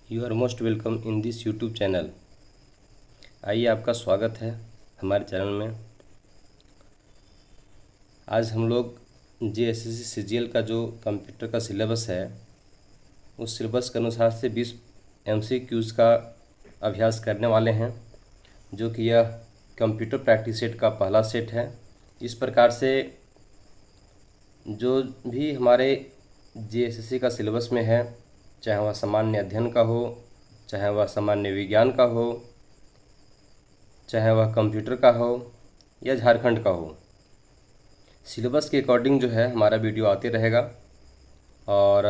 You are most welcome in this YouTube channel. आइए, आपका स्वागत है हमारे चैनल में। आज हम लोग जेएसएससी सीजीएल का जो कंप्यूटर का सिलेबस है, उस सिलेबस के अनुसार से 20 एमसीक्यूज़ का अभ्यास करने वाले हैं, जो कि यह कंप्यूटर प्रैक्टिस सेट का पहला सेट है। इस प्रकार से जो भी हमारे जेएसएससी का सिलेबस में है, चाहे वह सामान्य अध्ययन का हो, चाहे वह सामान्य विज्ञान का हो, चाहे वह कंप्यूटर का हो या झारखंड का हो, सिलेबस के अकॉर्डिंग जो है हमारा वीडियो आते रहेगा और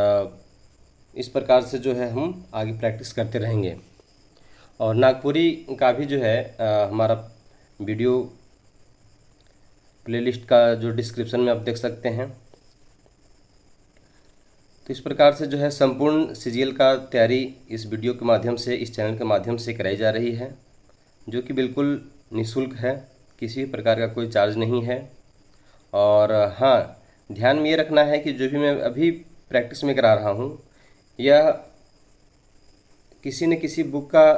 इस प्रकार से जो है हम आगे प्रैक्टिस करते रहेंगे। और नागपुरी का भी जो है हमारा वीडियो प्लेलिस्ट का जो डिस्क्रिप्शन में आप देख सकते हैं। तो इस प्रकार से जो है संपूर्ण सीजीएल का तैयारी इस वीडियो के माध्यम से, इस चैनल के माध्यम से कराई जा रही है, जो कि बिल्कुल निःशुल्क है, किसी भी प्रकार का कोई चार्ज नहीं है। और हाँ, ध्यान में ये रखना है कि जो भी मैं अभी प्रैक्टिस में करा रहा हूँ, यह किसी न किसी बुक का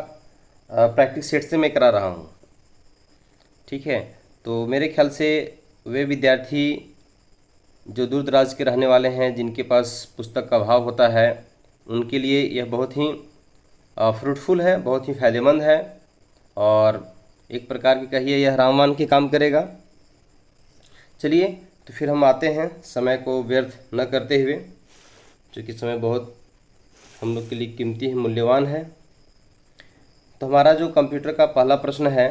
प्रैक्टिस सेट से मैं करा रहा हूँ, ठीक है। तो मेरे ख्याल से वे विद्यार्थी जो दूर दराज के रहने वाले हैं, जिनके पास पुस्तक का अभाव होता है, उनके लिए यह बहुत ही फ्रूटफुल है, बहुत ही फ़ायदेमंद है और एक प्रकार की कहिए यह रामबाण के काम करेगा। चलिए, तो फिर हम आते हैं, समय को व्यर्थ न करते हुए, क्योंकि समय बहुत हम लोग के लिए कीमती है, मूल्यवान है। तो हमारा जो कंप्यूटर का पहला प्रश्न है,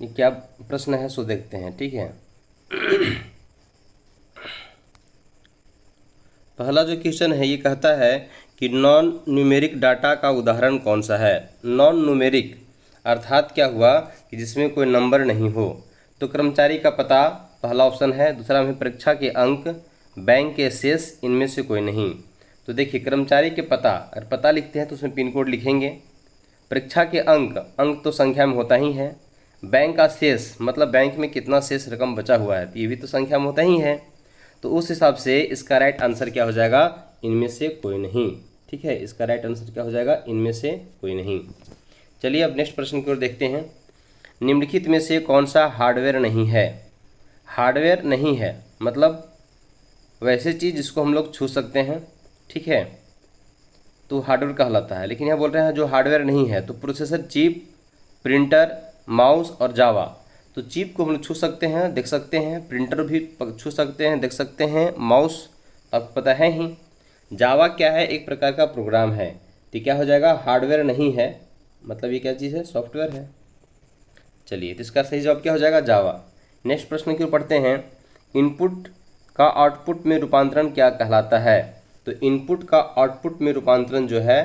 ये क्या प्रश्न है सो देखते हैं, ठीक है। पहला जो क्वेश्चन है ये कहता है कि नॉन न्यूमेरिक डाटा का उदाहरण कौन सा है। नॉन न्यूमेरिक अर्थात क्या हुआ कि जिसमें कोई नंबर नहीं हो। तो कर्मचारी का पता पहला ऑप्शन है, दूसरा में परीक्षा के अंक, बैंक के शेष, इनमें से कोई नहीं। तो देखिए, कर्मचारी के पता, अगर पता लिखते हैं तो उसमें पिन कोड लिखेंगे। परीक्षा के अंक, अंक तो संख्या में होता ही है। बैंक का शेष मतलब बैंक में कितना शेष रकम बचा हुआ है, ये भी तो संख्या में होता ही है। तो उस हिसाब से इसका राइट आंसर क्या हो जाएगा, इनमें से कोई नहीं, ठीक है। इसका राइट आंसर क्या हो जाएगा, इनमें से कोई नहीं। चलिए अब नेक्स्ट प्रश्न की ओर देखते हैं। निम्नलिखित में से कौन सा हार्डवेयर नहीं है। हार्डवेयर नहीं है मतलब वैसे चीज़ जिसको हम लोग छू सकते हैं, ठीक है, तो हार्डवेयर कहलाता है। लेकिन यहाँ बोल रहे हैं जो हार्डवेयर नहीं है, तो प्रोसेसर चिप, प्रिंटर, माउस और जावा। तो चिप को हम लोग छू सकते हैं, देख सकते हैं, प्रिंटर भी छू सकते हैं, देख सकते हैं, माउस आपको पता है ही। जावा क्या है, एक प्रकार का प्रोग्राम है। तो क्या हो जाएगा, हार्डवेयर नहीं है मतलब ये क्या चीज़ है, सॉफ्टवेयर है। चलिए, तो इसका सही जवाब क्या हो जाएगा, जावा। नेक्स्ट प्रश्न की ओर पढ़ते हैं। इनपुट का आउटपुट में रूपांतरण क्या कहलाता है। तो इनपुट का आउटपुट में रूपांतरण जो है,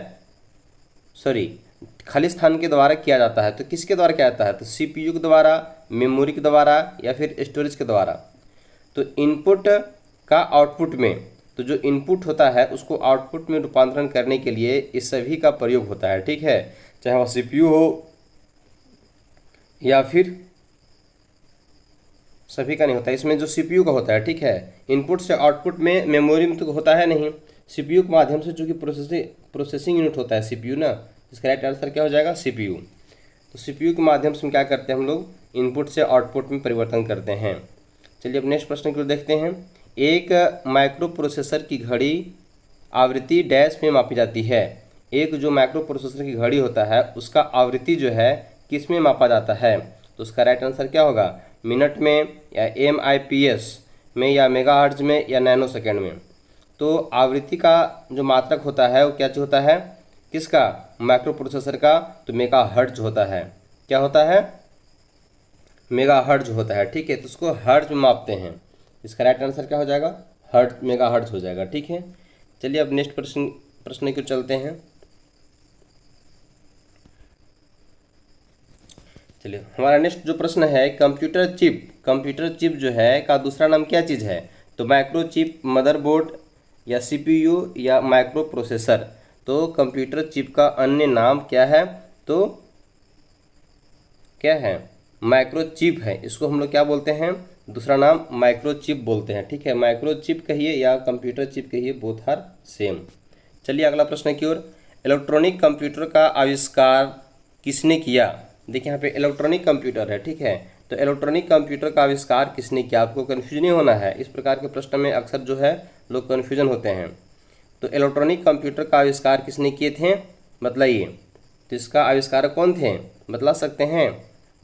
खाली स्थान के द्वारा किया जाता है। तो किसके द्वारा किया जाता है, तो सीपीयू के द्वारा, मेमोरी के द्वारा या फिर स्टोरेज के द्वारा। तो इनपुट का आउटपुट में, तो जो इनपुट होता है उसको आउटपुट में रूपांतरण करने के लिए इस सभी का प्रयोग होता है, ठीक है। चाहे वह सीपीयू हो या फिर सभी का नहीं होता, इसमें जो सीपीयू का होता है, ठीक है। इनपुट से आउटपुट में मेमोरी में तो होता है नहीं, सीपीयू के माध्यम से, चूँकि प्रोसेसिंग यूनिट होता है सीपीयू ना, इसका राइट आंसर क्या हो जाएगा, सीपीयू। तो सीपीयू के माध्यम से हम क्या करते हैं, हम लोग इनपुट से आउटपुट में परिवर्तन करते हैं। चलिए अब नेक्स्ट प्रश्न को देखते हैं। एक माइक्रो प्रोसेसर की घड़ी आवृत्ति डैश में मापी जाती है। एक जो माइक्रो प्रोसेसर की घड़ी होता है उसका आवृत्ति जो है किस में मापा जाता है। तो उसका राइट आंसर क्या होगा, मिनट में या MIPS में या मेगाहर्ट्ज में या नैनो सेकेंड में। तो आवृत्ति का जो मात्रक होता है वो क्या होता है, किसका, माइक्रो प्रोसेसर का, तो मेगाहर्ट्ज होता है। क्या होता है, मेगाहर्ट्ज होता है, ठीक है। तो उसको हर्ट्ज में मापते हैं। इसका राइट आंसर क्या हो जाएगा, हर्ट्ज, मेगाहर्ट्ज हो जाएगा, ठीक है। चलिए अब नेक्स्ट प्रश्न की चलते हैं। चलिए, हमारा नेक्स्ट जो प्रश्न है, कंप्यूटर चिप जो है का दूसरा नाम क्या चीज़ है। तो माइक्रो चिप, मदरबोर्ड या CPU या माइक्रो प्रोसेसर। तो कंप्यूटर चिप का अन्य नाम क्या है, तो क्या है, माइक्रो चिप है। इसको हम लोग क्या बोलते हैं, दूसरा नाम माइक्रो चिप बोलते हैं, ठीक है। माइक्रो चिप कहिए या कंप्यूटर चिप कहिए, बोथ आर सेम। चलिए अगला प्रश्न की ओर। इलेक्ट्रॉनिक कंप्यूटर का आविष्कार किसने किया? देखिए यहाँ पे इलेक्ट्रॉनिक कंप्यूटर है, ठीक है। तो इलेक्ट्रॉनिक कंप्यूटर का आविष्कार किसने किया? आपको कन्फ्यूजन नहीं होना है, इस प्रकार के प्रश्न में अक्सर जो है लोग कन्फ्यूजन होते हैं। तो इलेक्ट्रॉनिक कंप्यूटर का आविष्कार किसने किए थे बतलाइए। तो इसका आविष्कारक कौन थे बतला सकते हैं?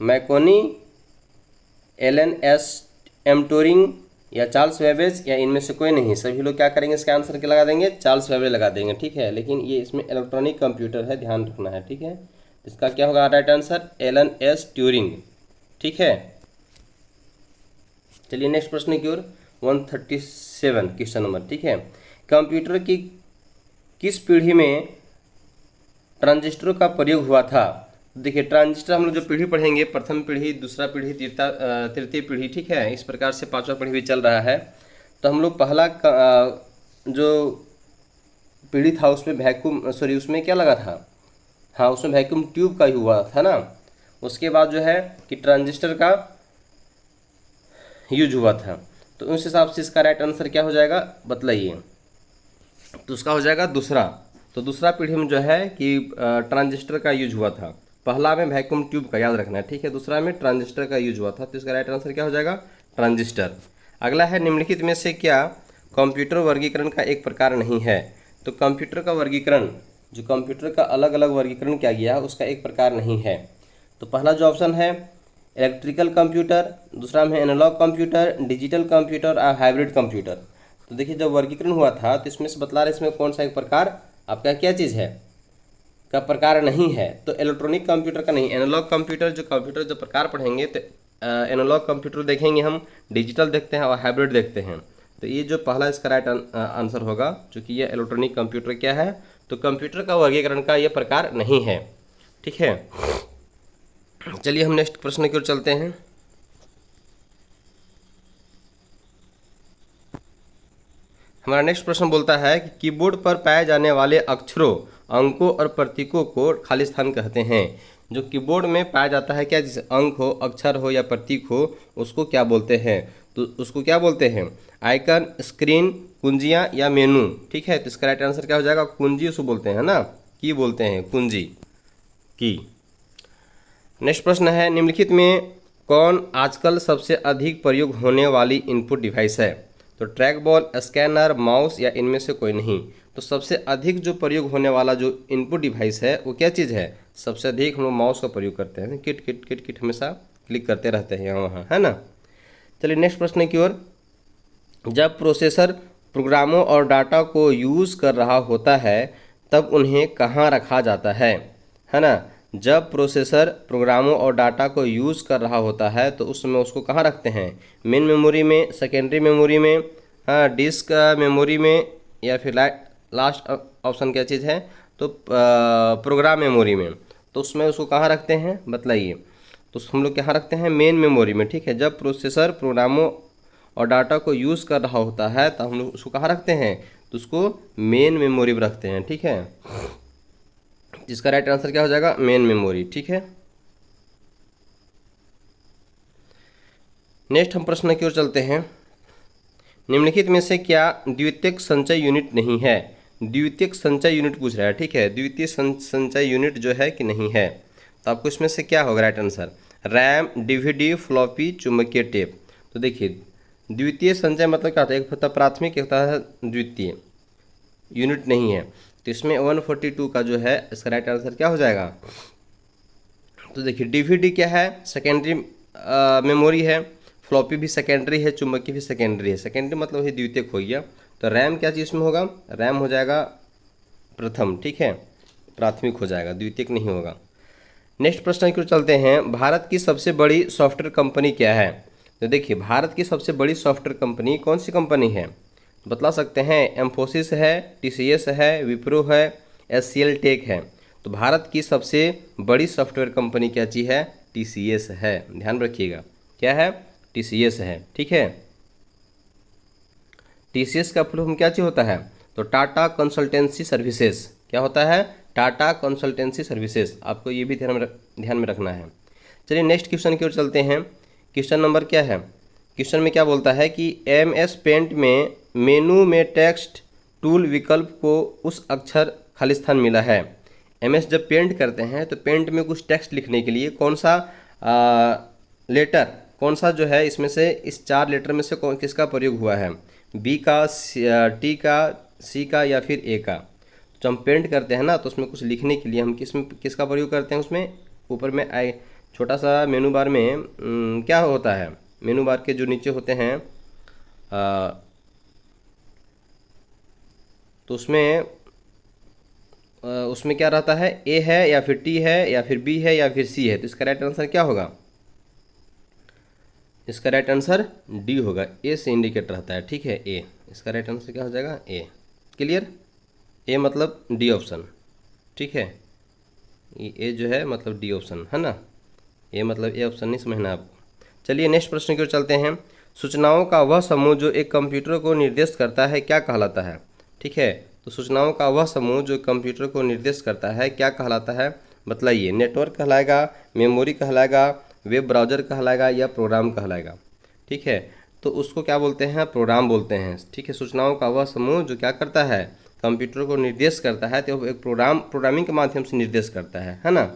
मैकोनी, एलन एस एम ट्यूरिंग या चार्ल्स वेबेज, या इनमें से कोई नहीं। सभी लोग क्या करेंगे, इसका आंसर क्या लगा देंगे? चार्ल्स वेबेज लगा देंगे, ठीक है। लेकिन ये इसमें इलेक्ट्रॉनिक कंप्यूटर है, ध्यान रखना है, ठीक है। इसका क्या होगा right answer? Alan S Turing, ठीक है। चलिए नेक्स्ट प्रश्न की ओर 137 क्वेश्चन नंबर, ठीक है। कंप्यूटर की किस पीढ़ी में ट्रांजिस्टर का प्रयोग हुआ था? देखिए ट्रांजिस्टर हम लोग जो पीढ़ी पढ़ेंगे, प्रथम पीढ़ी, दूसरा पीढ़ी, तृतीय पीढ़ी, ठीक है। इस प्रकार से पांचवा पीढ़ी भी चल रहा है। तो हम लोग पहला जो पीढ़ी था उसमें उसमें क्या लगा था? हाँ, उसमें वैक्यूम ट्यूब का ही हुआ था ना। उसके बाद जो है कि ट्रांजिस्टर का यूज हुआ था। तो उस हिसाब से इसका राइट आंसर क्या हो जाएगा बतलाइए। तो उसका हो जाएगा दूसरा। तो दूसरा पीढ़ी में जो है कि ट्रांजिस्टर का यूज हुआ था। पहला में वैक्यूम ट्यूब का, याद रखना है, ठीक है। दूसरा में ट्रांजिस्टर का यूज हुआ था। तो इसका राइट आंसर क्या हो जाएगा? ट्रांजिस्टर। अगला है निम्नलिखित में से क्या कंप्यूटर वर्गीकरण का एक प्रकार नहीं है? तो कंप्यूटर का वर्गीकरण, जो कंप्यूटर का अलग अलग वर्गीकरण किया गया उसका एक प्रकार नहीं है। तो पहला जो ऑप्शन है इलेक्ट्रिकल कंप्यूटर, दूसरा में एनालॉग कंप्यूटर, डिजिटल कंप्यूटर और हाइब्रिड कंप्यूटर। तो देखिए जब वर्गीकरण हुआ था तो इसमें से बतला रहे इसमें कौन सा एक प्रकार आपका क्या चीज़ है का प्रकार नहीं है? तो इलेक्ट्रॉनिक कंप्यूटर का नहीं, एनालॉग कंप्यूटर। जो कंप्यूटर जो प्रकार पढ़ेंगे तो एनालॉग कंप्यूटर देखेंगे हम, डिजिटल देखते हैं और हाइब्रिड देखते हैं। तो ये जो पहला इसका राइट आंसर होगा, चूँकि ये इलेक्ट्रॉनिक कंप्यूटर क्या है, तो कंप्यूटर का वर्गीकरण का ये प्रकार नहीं है, ठीक है। चलिए हम नेक्स्ट प्रश्न की ओर चलते हैं। हमारा नेक्स्ट प्रश्न बोलता है कि कीबोर्ड पर पाए जाने वाले अक्षरों, अंकों और प्रतीकों को खाली स्थान कहते हैं। जो कीबोर्ड में पाया जाता है क्या, जैसे अंक हो, अक्षर हो या प्रतीक हो, उसको क्या बोलते हैं? तो उसको क्या बोलते हैं? आइकन, स्क्रीन, कुंजियाँ या मेनू, ठीक है। तो इसका राइट आंसर क्या हो जाएगा? कुंजी उसको बोलते हैं ना, की बोलते हैं, कुंजी की। नेक्स्ट प्रश्न है निम्नलिखित में कौन आजकल सबसे अधिक प्रयोग होने वाली इनपुट डिवाइस है? तो ट्रैक बॉल, स्कैनर, माउस या इनमें से कोई नहीं। तो सबसे अधिक जो प्रयोग होने वाला जो इनपुट डिवाइस है वो क्या चीज़ है? सबसे अधिक हम लोग माउस का प्रयोग करते हैं, किट किट किट किट हमेशा क्लिक करते रहते हैं यहाँ वहाँ, है ना। चलिए नेक्स्ट प्रश्न की ओर। जब प्रोसेसर प्रोग्रामों और डाटा को यूज़ कर रहा होता है तब उन्हें कहाँ रखा जाता है ना। जब प्रोसेसर प्रोग्रामों और डाटा को यूज़ कर रहा होता है तो उस समय उसको कहाँ रखते हैं? मेन मेमोरी में, सेकेंडरी मेमोरी में, हाँ, डिस्क मेमोरी में, या फिर लास्ट ऑप्शन क्या चीज़ है? तो प्रोग्राम मेमोरी में। तो उसमें उसको कहाँ रखते हैं बतलाइए। तो हम लोग कहाँ रखते हैं? मेन मेमोरी में, ठीक है। जब प्रोसेसर प्रोग्रामों और डाटा को यूज़ कर रहा होता है तो हम लोग उसको कहाँ रखते हैं? तो उसको मेन मेमोरी में रखते हैं, ठीक है। जिसका राइट आंसर क्या हो जाएगा? मेन मेमोरी, ठीक है। नेक्स्ट हम प्रश्न की ओर चलते हैं। निम्नलिखित में से क्या द्वितीयक संचय यूनिट नहीं है? द्वितीयक संचय यूनिट पूछ रहा है, ठीक है। द्वितीय संचय यूनिट जो है कि नहीं है, तो आपको इसमें से क्या होगा right answer? RAM, DVD, floppy, चुंबकीय टेप। तो देखिए द्वितीय संचय मतलब क्या होता है? एक होता है प्राथमिक, एक होता है द्वितीय, यूनिट नहीं है। तो इसमें 142 का जो है इसका राइट आंसर क्या हो जाएगा? तो देखिए डीवीडी क्या है? सेकेंडरी मेमोरी है, फ्लॉपी भी सेकेंडरी है, चुंबकीय भी सेकेंडरी है। सेकेंडरी मतलब ही द्वितीयक हो गया। तो रैम क्या चीज़ में होगा? रैम हो जाएगा प्रथम, ठीक है, प्राथमिक हो जाएगा, द्वितीयक नहीं होगा। नेक्स्ट प्रश्न की ओर चलते हैं। भारत की सबसे बड़ी सॉफ्टवेयर कंपनी क्या है? तो देखिए भारत की सबसे बड़ी सॉफ्टवेयर कंपनी कौन सी कंपनी है बतला सकते हैं? एम्फोसिस है, टीसीएस है, विप्रो है, एचसीएल टेक है। तो भारत की सबसे बड़ी सॉफ्टवेयर कंपनी क्या चीज़ है? टीसीएस है, ध्यान रखिएगा, क्या है? टीसीएस है, ठीक है। टीसीएस का फुल फॉर्म क्या चीज़ होता है? तो टाटा कंसल्टेंसी सर्विसेज। क्या होता है? Tata consultancy services. आपको ये भी ध्यान में रखना है। चलिए नेक्स्ट क्वेश्चन की ओर चलते हैं। क्वेश्चन नंबर क्या है? क्वेश्चन में क्या बोलता है कि एमएस पेंट में मेनू में टेक्स्ट टूल विकल्प को उस अक्षर खाली स्थान मिला है MS जब पेंट करते हैं तो पेंट में कुछ टेक्स्ट लिखने के लिए कौन सा लेटर, कौन सा जो है इसमें से, इस 4 लेटर में से किसका प्रयोग हुआ है, B का, T का, C का या फिर A का। जब हम पेंट करते हैं ना तो उसमें कुछ लिखने के लिए हम किसका प्रयोग करते हैं, उसमें ऊपर में छोटा सा मेनू बार में क्या होता है, मेनू बार के जो नीचे होते हैं तो उसमें क्या रहता है, A है या फिर T है या फिर B है या फिर C है। तो इसका राइट आंसर क्या होगा, इसका राइट आंसर D होगा। A से इंडिकेट रहता है, ठीक है, A। इसका राइट आंसर क्या हो जाएगा, A। क्लियर, A मतलब D ऑप्शन, ठीक है, A जो है मतलब D ऑप्शन है ना, A मतलब A ऑप्शन नहीं समझना आपको। चलिए नेक्स्ट प्रश्न की ओर चलते हैं। सूचनाओं का वह समूह जो एक कंप्यूटर को निर्देश करता है क्या कहलाता है, ठीक है। तो सूचनाओं का वह समूह जो कंप्यूटर को निर्देश करता है क्या कहलाता है, बतलाइए। नेटवर्क कहलाएगा, मेमोरी कहलाएगा, वेब ब्राउज़र कहलाएगा या प्रोग्राम कहलाएगा, ठीक है। तो उसको क्या बोलते हैं, प्रोग्राम बोलते हैं, ठीक है। सूचनाओं का वह समूह जो क्या करता है, कंप्यूटर को निर्देश करता है, तो एक प्रोग्रामिंग के माध्यम से निर्देश करता है ना।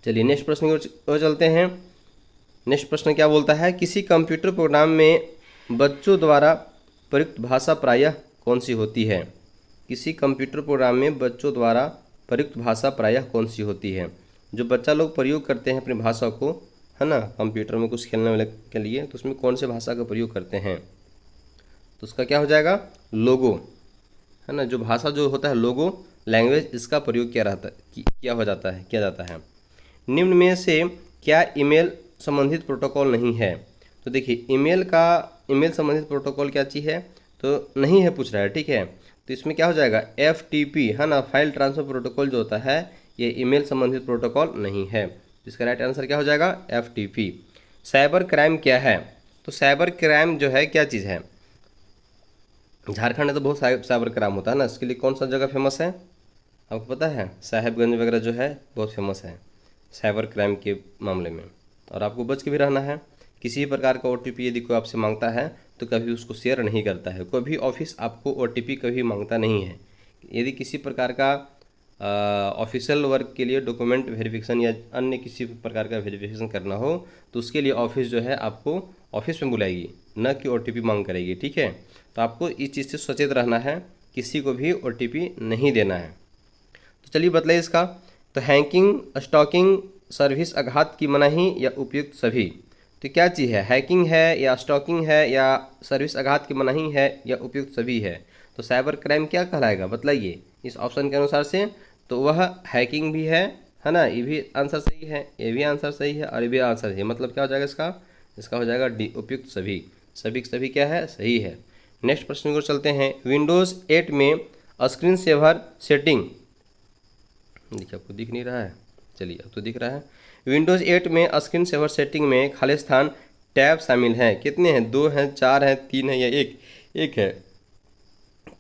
चलिए नेक्स्ट प्रश्न की ओर चलते हैं। नेक्स्ट प्रश्न क्या बोलता है, किसी कंप्यूटर प्रोग्राम में बच्चों द्वारा प्रयुक्त भाषा प्रायः कौन सी होती है। किसी कंप्यूटर प्रोग्राम में बच्चों द्वारा प्रयुक्त भाषा प्रायः कौन सी होती है। जो बच्चा लोग प्रयोग करते हैं अपनी भाषा को, है ना, कंप्यूटर में कुछ खेलने वाले के लिए, तो उसमें कौन से भाषा का प्रयोग करते हैं, तो उसका क्या हो जाएगा, लोगो, है ना। जो भाषा जो होता है लोगो लैंग्वेज, इसका प्रयोग किया जाता है। निम्न में से क्या ईमेल संबंधित प्रोटोकॉल नहीं है। तो देखिए ईमेल संबंधित प्रोटोकॉल क्या चीज़ है, तो नहीं है पूछ रहा है, ठीक है। तो इसमें क्या हो जाएगा, FTP, है ना, फाइल ट्रांसफर प्रोटोकॉल जो होता है ये ईमेल संबंधित प्रोटोकॉल नहीं है। इसका राइट आंसर क्या हो जाएगा, FTP। साइबर क्राइम क्या है, तो साइबर क्राइम जो है क्या चीज़ है, झारखंड में तो बहुत साइबर क्राइम होता है ना, इसके लिए कौन सा जगह फेमस है आपको पता है, साहेबगंज वगैरह जो है बहुत फेमस है साइबर क्राइम के मामले में। और आपको बच के भी रहना है, किसी प्रकार का OTP यदि कोई आपसे मांगता है तो कभी उसको शेयर नहीं करता है। कोई भी ऑफिस आपको OTP कभी मांगता नहीं है। यदि किसी प्रकार का ऑफिशियल वर्क के लिए डॉक्यूमेंट वेरिफिकेशन या अन्य किसी प्रकार का वेरिफिकेशन करना हो तो उसके लिए ऑफिस जो है आपको ऑफिस में बुलाएगी, न कि OTP मांग करेगी, ठीक है। तो आपको इस चीज़ से सचेत रहना है, किसी को भी OTP नहीं देना है। तो चलिए बतलाइए इसका। तो हैकिंग, स्टॉकिंग, सर्विस आघात की मनाही या उपयुक्त सभी। तो क्या चीज़ है, हैकिंग है या स्टॉकिंग है या सर्विस आघात की मनाही है या उपयुक्त सभी है। तो साइबर क्राइम क्या कहलाएगा बतलाइए इस ऑप्शन के अनुसार से। तो वह हैकिंग भी है ना, ये भी आंसर सही है, ये भी आंसर सही है और ये भी आंसर सही है। मतलब क्या हो जाएगा इसका हो जाएगा D, उपयुक्त सभी। सभी क्या है, सही है। नेक्स्ट प्रश्न को चलते हैं। विंडोज़ 8 में स्क्रीन सेवर सेटिंग, देखिए आपको दिख नहीं रहा है, चलिए अब तो दिख रहा है। विंडोज़ 8 में स्क्रीन सेवर सेटिंग में खाली स्थान टैब शामिल हैं, कितने हैं, 2 हैं, 4 हैं, 3 हैं या एक है।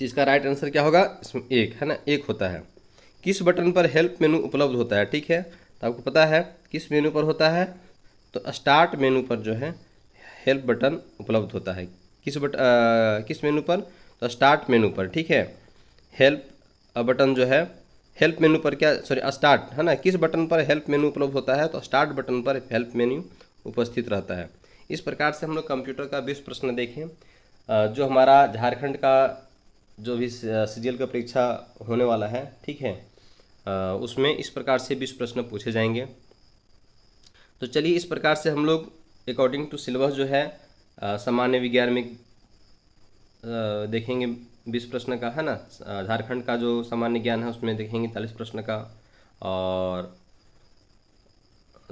इसका राइट आंसर क्या होगा, इसमें एक है ना, एक होता है। किस बटन पर हेल्प मेनू उपलब्ध होता है, ठीक है। तो आपको पता है किस मेनू पर होता है, तो स्टार्ट मेनू पर जो है हेल्प बटन उपलब्ध होता है। किस मेनू पर, तो स्टार्ट मेनू पर, ठीक है। हेल्प बटन जो है हेल्प मेनू पर स्टार्ट, है ना, किस बटन पर हेल्प मेनू उपलब्ध होता है, तो स्टार्ट बटन पर हेल्प मेनू उपस्थित रहता है। इस प्रकार से हम लोग कंप्यूटर का 20 प्रश्न देखें। जो हमारा झारखंड का जो भी CGL का परीक्षा होने वाला है, ठीक है, उसमें इस प्रकार से 20 प्रश्न पूछे जाएंगे। तो चलिए इस प्रकार से हम लोग अकॉर्डिंग टू सिलेबस जो है सामान्य विज्ञान में देखेंगे 20 प्रश्न का, है ना। झारखंड का जो सामान्य ज्ञान है उसमें देखेंगे 40 प्रश्न का, और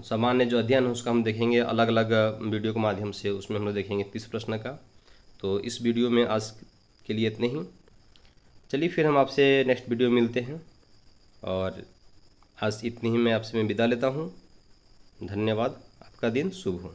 सामान्य जो अध्ययन है उसका हम देखेंगे अलग अलग वीडियो के माध्यम से, उसमें हम लोग देखेंगे 30 प्रश्न का। तो इस वीडियो में आज के लिए इतने ही। चलिए फिर हम आपसे नेक्स्ट वीडियो मिलते हैं, और आज इतनी ही मैं आपसे विदा लेता हूँ। धन्यवाद, आपका दिन शुभ हो।